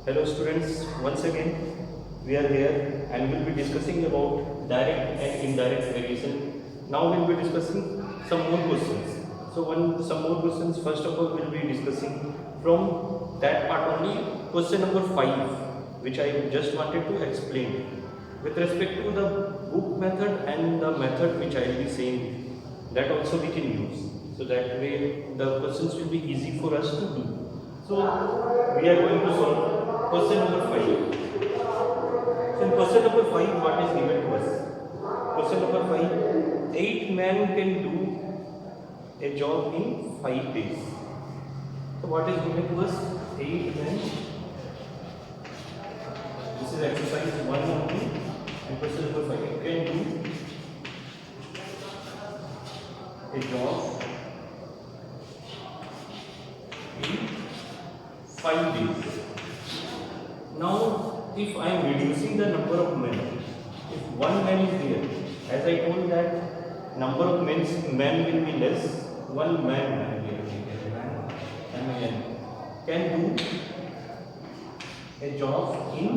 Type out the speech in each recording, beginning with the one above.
Hello students, once again we are here and we'll be discussing about direct and indirect variation. Now we'll be discussing some more questions. Some more questions. First of all, we'll be discussing from that part only question number 5, which I just wanted to explain with respect to the book method and the method which I will be saying. That also we can use. So that way the questions will be easy for us to do. So we are going to solve question number 5. So in question number 5, what is given to us? Question number 5, 8 men can do a job in 5 days. So what is given to us? 8 men. This is exercise 1 only. And question number 5, can do a job in 5 days. Now, if I am reducing the number of men, if one man is here, as I told that number of men will be less, one man can do a job in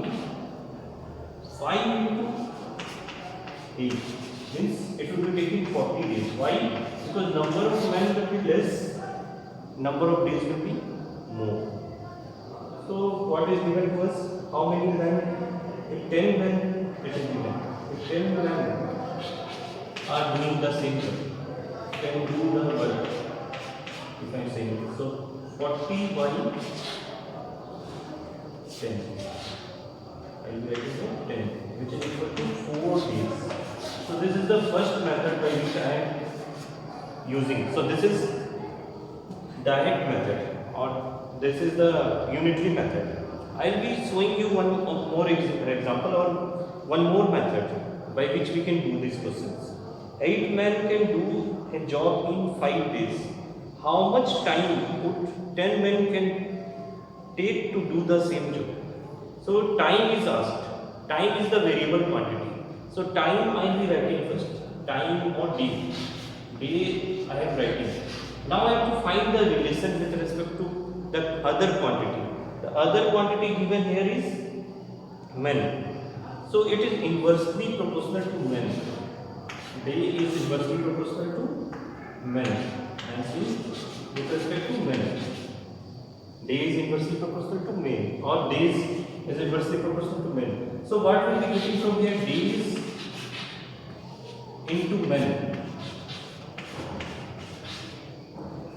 5 into 8. Means it will be taking 40 days. Why? Because number of men will be less, number of days will be more. So what is given to us? How many men? If 10 men, it is given. If 10 men are doing the same job, can do the work. If I am saying it. So 40 by 10. I will write it 10, which is equal to 4 days. So this is the first method by which I am using. So this is direct method, or this is the unitary method. I will be showing you one more example or one more method by which we can do these questions. 8 men can do a job in 5 days. How much time would 10 men can take to do the same job? So time is asked. Time is the variable quantity. So time I will be writing first. Time or day. Day I am writing. Now I have to find the relation with respect to the other quantity. The other quantity given here is men. So it is inversely proportional to men. Day is inversely proportional to men. And see, with respect to men, day is inversely proportional to men, or days is inversely proportional to men. So what will be getting from here? Days into men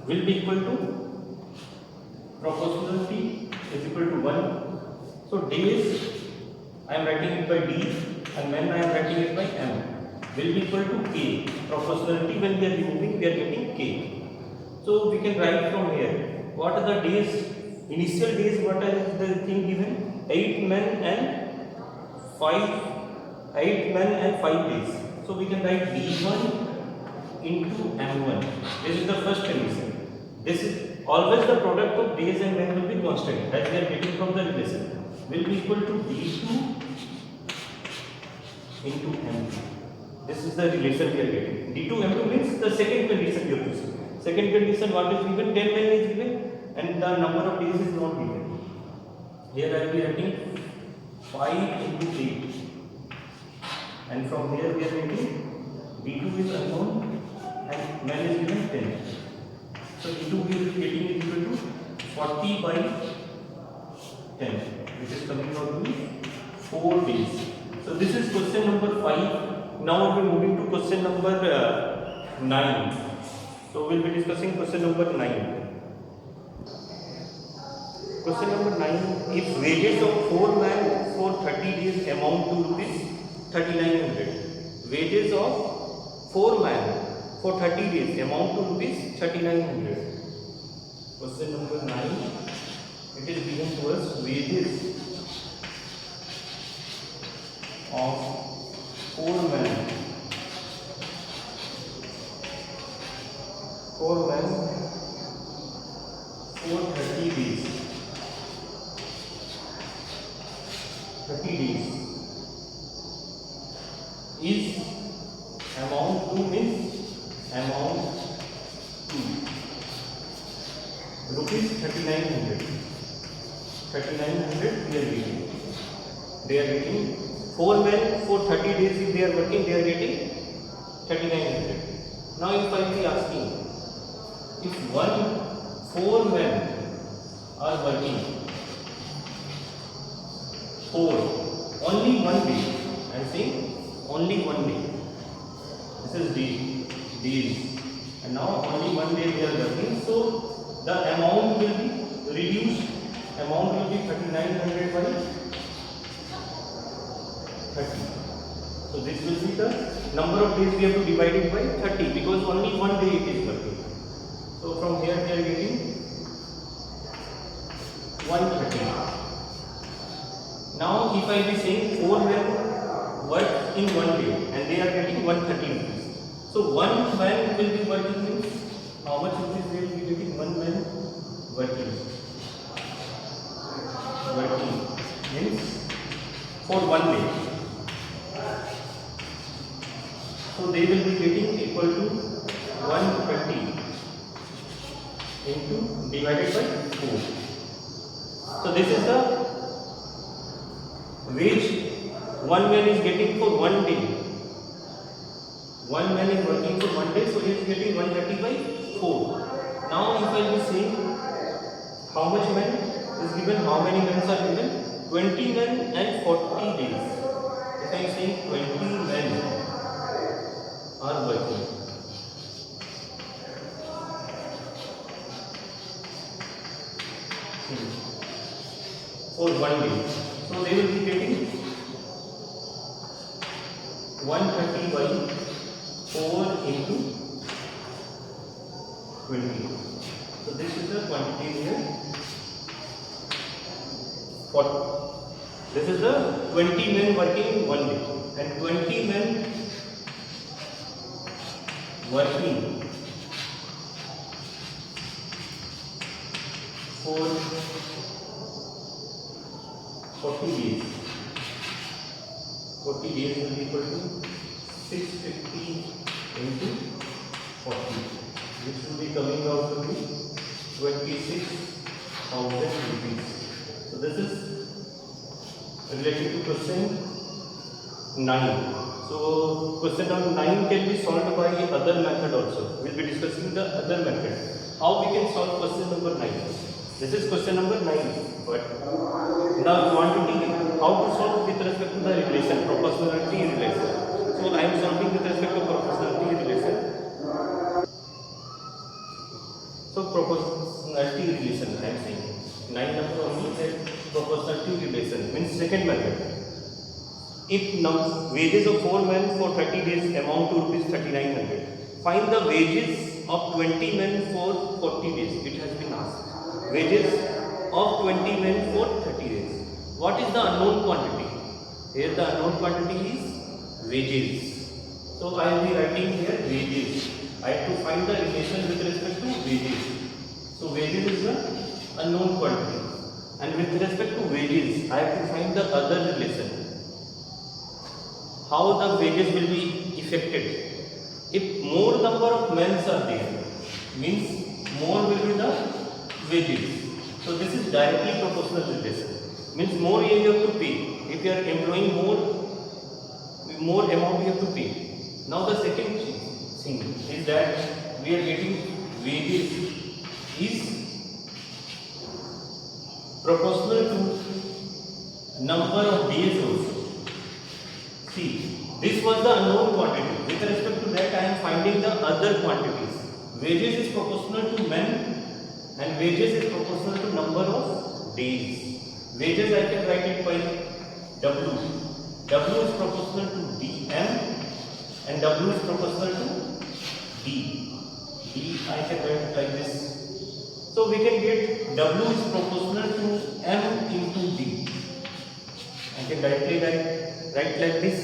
will be equal to proportionality is equal to 1. So days I am writing it by D and men I am writing it by M will be equal to K. Proportionality, when we are removing, we are getting K. So we can write from here. What are the days? Initial days, what is the thing given? 8 men and 5 days. So we can write D1 into M1. This is the first condition. This is always the product of days and men will be constant, as we are getting from the relation. Will be equal to D2 into M2. This is the relation we are getting. D2 M2 means the second condition you have to see. Second condition, what is given? 10 men is given and the number of days is not given. Here I will be writing 5 into 8. And from here we are getting D2 is unknown and men is given 10. So D2 we will be getting is equal to 40 by 10, which is coming out to 4 days. So this is question number 5. Now we are moving to question number 9. So we will be discussing question number 9. Question number 9. If wages of 4 men for 30 days amount to rupees 3900. Wages of 4 men for 30 days amount to rupees 3900. Question number 9. It is given to us wages of 4 men. 4 men for 30 days. 30 days is amount to means amount to rupees 3900. 3900 they are getting 4 men for 30 days. If they are working, they are getting 3900. Now if I be asking, if 4 men are working for only one day, I am saying only one day, this is days, and now only one day they are working, so the amount will be reduced. Amount will be 3900 by 30. So this will be the number of days we have to divide it by 30, because only one day it is working. So from here we are getting 130. Now if I be saying 4 men work in one day and they are getting 130 rupees. So one man will be working means how much rupees they will be getting? One man working means for one day. So they will be getting equal to 120 into divided by 4. So this is the wage one man is getting for one day. One man is working for one day, so he is getting 130 by 4. Now if I will say how much men is given, how many men are given? 20 men and 40 days. If I am saying 20 men are working for one day, so they will be getting 130 by 4 into 20. So this is the quantity here. This is the 20 men working in one day, and 20 men working for 40 days. 40 days will be equal to 650 into 40, which will be coming out to be 26,000 rupees. So this is related to question 9. So question number 9 can be solved by other method also. We will be discussing the other method. How we can solve question number 9. This is question number 9. But now we want to see how to solve with respect to the relation, proportionality relation. So I am solving with respect to proportionality relation. So proportionality relation, I am saying 9 number only said proportionality relation means second method. If wages of 4 men for 30 days amount to rupees 3900, find the wages of 20 men for 40 days. It has been asked. Wages of 20 men for 30 days. What is the unknown quantity? Here the unknown quantity is wages. So I will be writing here wages. I have to find the relation with respect to wages. So wages is the unknown quantity. And with respect to wages, I have to find the other relation. How the wages will be affected? If more number of men are there, means more will be the wages. So this is directly proportional relation. Means more you have to pay. If you are employing more amount you have to pay. Now the second thing is that we are getting wages is proportional to number of days also. See, this was the unknown quantity. With respect to that, I am finding the other quantities. Wages is proportional to men and wages is proportional to number of days. Wages I can write it by W. W is proportional to DM and W is proportional to D. D I can write like this. So we can get W is proportional to M into D. I can directly write like this.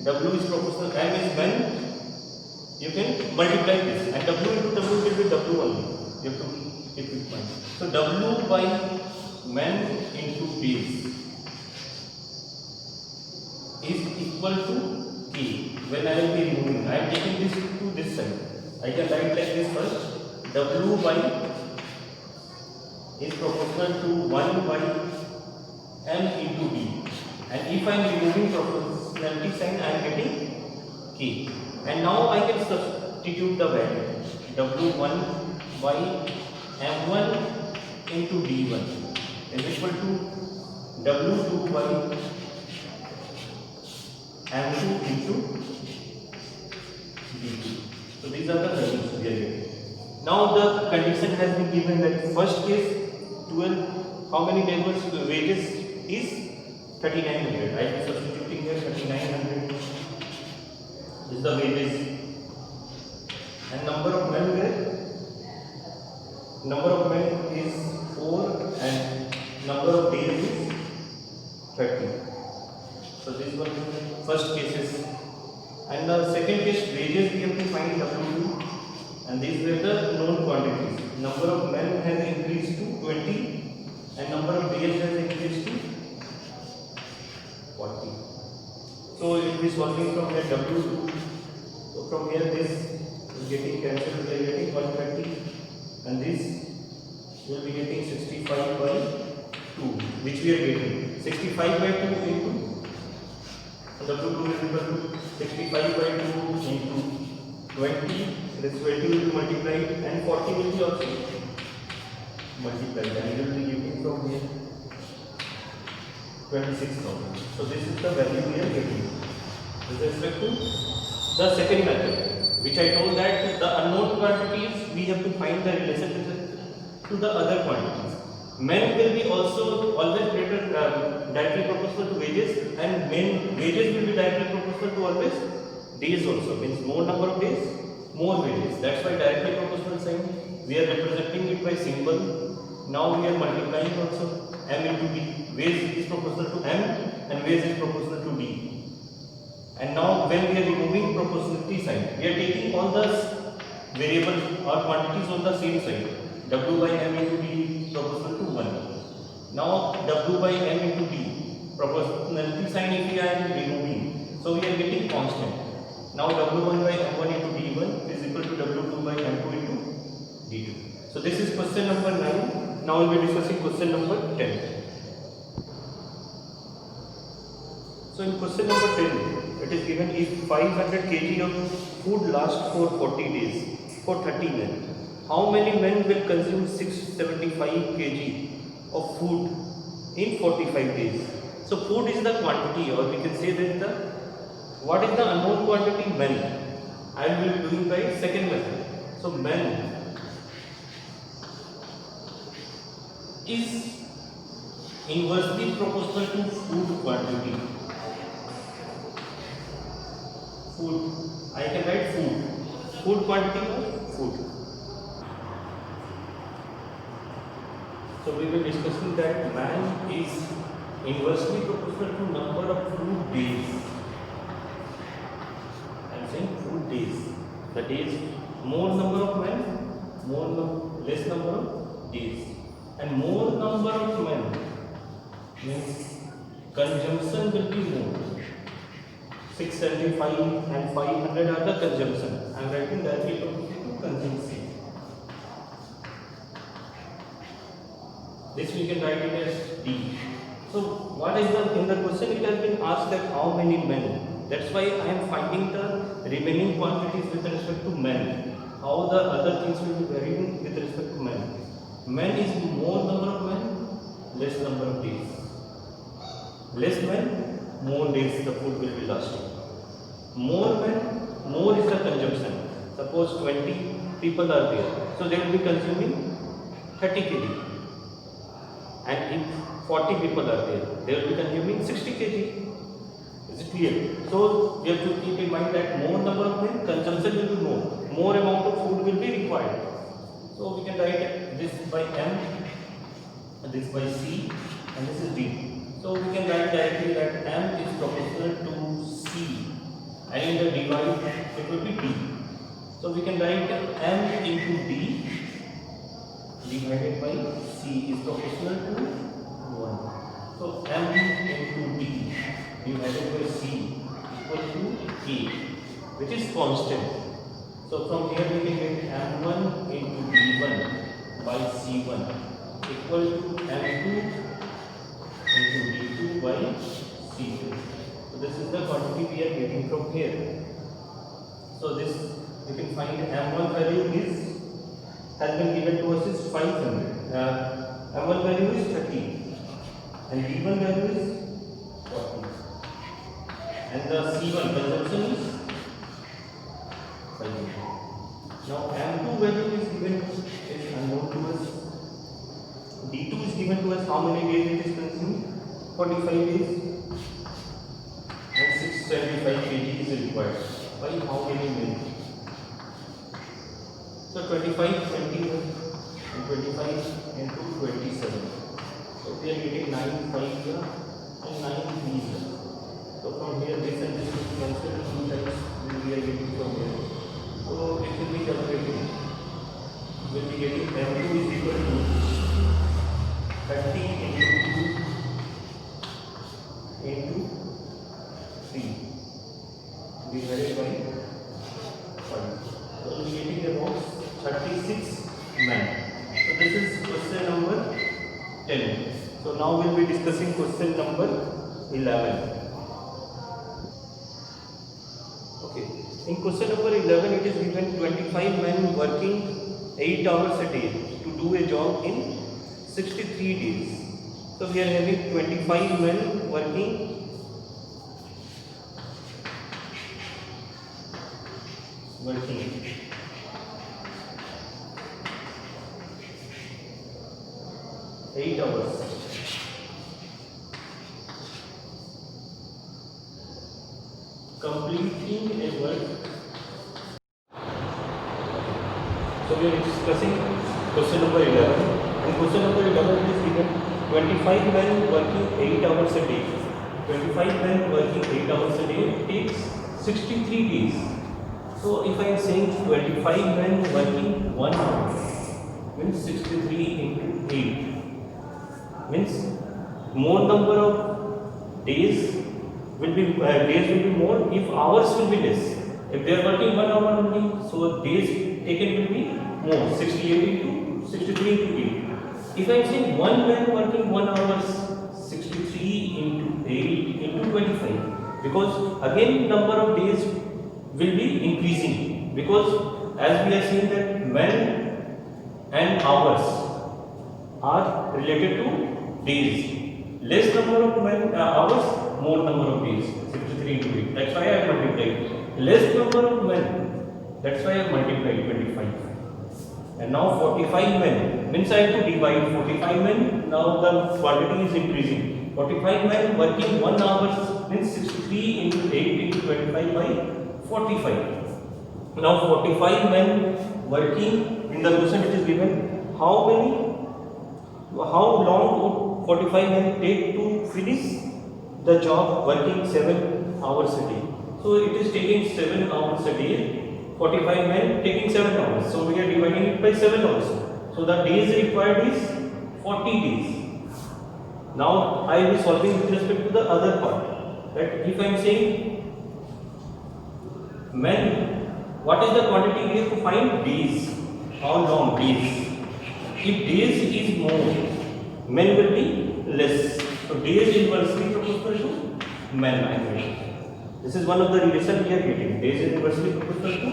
W is proportional, M is men. You can multiply this, and W into W will be W only. You have to keep it in mind. So W by men into days is equal to K. When I will be removing, I am taking this to this side. I can write like this first. W by is proportional to 1 by m into d, and if I am removing proportionality sign, I am getting k. And now I can substitute the value w1 by m1 into d1 is equal to w2 by m2 into d2. So these are the values we are getting. Now the condition has been given that first case 12, how many neighbors wages is 3900. I am substituting here 3900 is the wages, and number of men is 4 and number of days is 30. So this was the first cases. And the second case, wages we have to find W2, and these were the known quantities. Number of men has increased to 20 and number of days has increased to 40. So it is working from here W2. So from here this is getting cancelled, we are getting 130, and this will be getting 65 by 2, which we are getting 65 by 2 into W2 is equal to 65 by 2 into 20. This 20 will be multiplied and 40 will be also multiplied, and it will be getting from here 26,000. So this is the value we are getting with respect to the second method, which I told that the unknown quantities we have to find the relation to the other quantities. Men will be also always greater directly proportional to wages, and wages will be directly proportional to always days also. Means more number of days, more wages. That's why directly proportional sign we are representing it by symbol. Now we are multiplying also m into d. Wage is proportional to m and wage is proportional to d. And now when we are removing proportionality sign, we are taking all the variables or quantities on the same side. W by m into d proportional to 1. Now W by m into d, proportionality sign if we are removing, so we are getting constant. Now W1 by m1 into d1 is equal to W2 by m2 into d2. So this is question number 9. Now we will be discussing question number 10. So in question number 10, it is given if 500 kg of food lasts for 40 days for 30 men. How many men will consume 675 kg of food in 45 days? So food is the quantity, or we can say that what is the unknown quantity? Men. I will be doing by second method. So men is inversely proportional to food quantity. Food, I can write food. Food quantity or food. So we will discussing that man is inversely proportional to number of food days. I am saying food days. The days, more number of men, less number of days, and more number of men means consumption will be more. 675 and 500 are the consumption. I am writing directly proportional to consumption. This we can write it as D. So what is in the question it has been asked that how many men. That's why I am finding the remaining quantities with respect to men. How the other things will be varying with respect to men. Men is more number of men, less number of days. Less men, more days the food will be lasting. More men, more is the consumption. Suppose 20 people are there, so they will be consuming 30 kg. And if 40 people are there, they will be consuming 60 kg. Is it clear? So we have to keep in mind that more number of men, consumption will be more amount of food will be required. So we can write this by M, and this by C, and this is D. So we can write directly that M is proportional to C, and in the divide it will be D. So we can write M into D divided by C is proportional to 1. So M into D divided by C equal to A, which is constant. So from here we can get M1 into D1 by C1 equal to M2 into D2 by C2. So this is the quantity we are getting from here. So this you can find M1 value has been given to us is 500. M1 value is 30 and D1 value is 40 and the C1 consumption is 500. Now M2 value is given is unknown to us. D2 is given to us how many days it is consumed? 45 days and 675 kg is required. By how many minutes? So 25, 21 and 25 into 27. So we are getting 9 5 and 9 3. So from here this and this will cancel 2 times we are getting from here. So it will be calculated. We will be getting M2 is equal to 30 into 2 into 3 divided by 5. So we are getting about 36 men. So this is question number 10. So now we will be discussing question number 11. Okay. In question number 11 it is given 25 men working 8 hours a day to do a job in 63 days. So we are having 25 men working 8 hours. Completing a work. So we are discussing question number 11. In question number 11 it is given 25 men working 8 hours a day. 25 men working 8 hours a day takes 63 days. So if I am saying 25 men working 1 hour means 63 into 8 means more number of days will be more if hours will be less. If they are working 1 hour only, so days taken will be more 68 into 63 into 8. If I am saying 1 man working 1 hour 63 into 8 into 25 because again number of days will be increasing because as we are seeing that men and hours are related to days. Less number of men hours, more number of days. 63 into 8. That's why I multiplied. Less number of men. That's why I multiplied 25. And now 45 men. Means I have to divide 45 men. Now the quantity is increasing. 45 men working 1 hour means 63 into 8 into 25 by 45. Now 45 men working in the question it is given how long would 45 men take to finish the job working 7 hours a day. So it is taking 7 hours a day. 45 men taking 7 hours. So we are dividing it by 7 also. So the days required is 40 days. Now I will be solving with respect to the other part. That if I am saying men, what is the quantity we have to find? Days. How long? Days. If days is more, men will be less. So days inversely proportional to men, I think. This is one of the relation we are getting. Days is inversely proportional to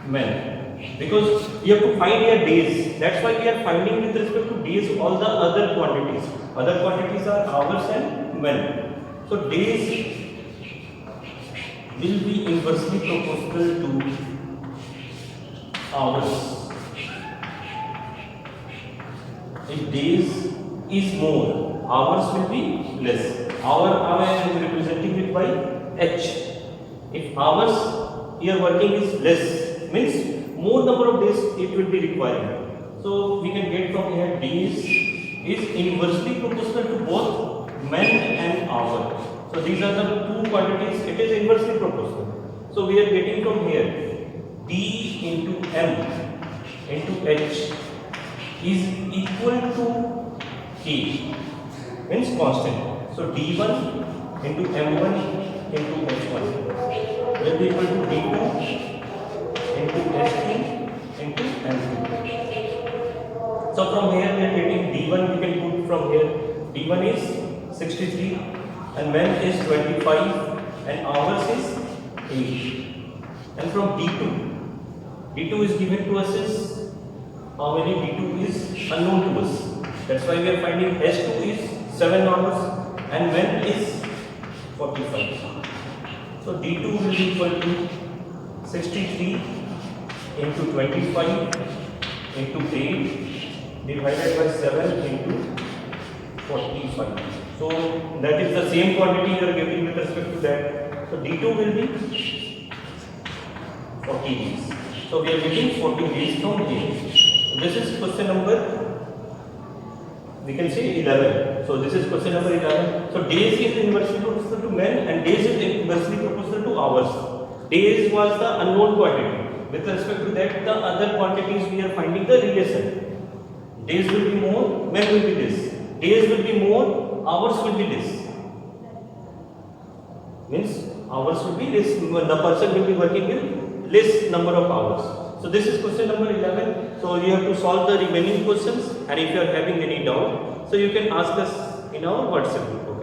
men. Because we have to find here days. That's why we are finding with respect to days all the other quantities. Other quantities are hours and men. So days will be inversely proportional to hours. If days is more, hours will be less. Hour I am representing it by H. If hours here working is less, means more number of days it will be required. So we can get from here days is inversely proportional to both men and hour. So these are the two quantities, it is inversely proportional. So we are getting from here D into M into H is equal to K, means constant. So D1 into M1 into H1 will be equal to D2 into S2 into M2. So from here we are getting D1, we can put from here D1 D1 is 63 and men is 25 and hours is 8. And from D2 is given to us is how many? D2 is unknown to us. That's why we are finding S2 is 7 hours and men is 45. So D2 will be equal to 63 into 25 into 8 divided by 7 into 45. So that is the same quantity you are getting with respect to that. So D2 will be 40 days. So we are getting 40 days from here. So this is question number, we can say 11. So this is question number 11. So days is inversely proportional to men and days is inversely proportional to hours. Days was the unknown quantity. With respect to that, the other quantities we are finding the relation. Days will be more, men will be less. Days will be more, hours will be less. Means hours will be less. The person will be working with less number of hours. So this is question number 11. So you have to solve the remaining questions, and if you are having any doubt, so you can ask us in our WhatsApp group.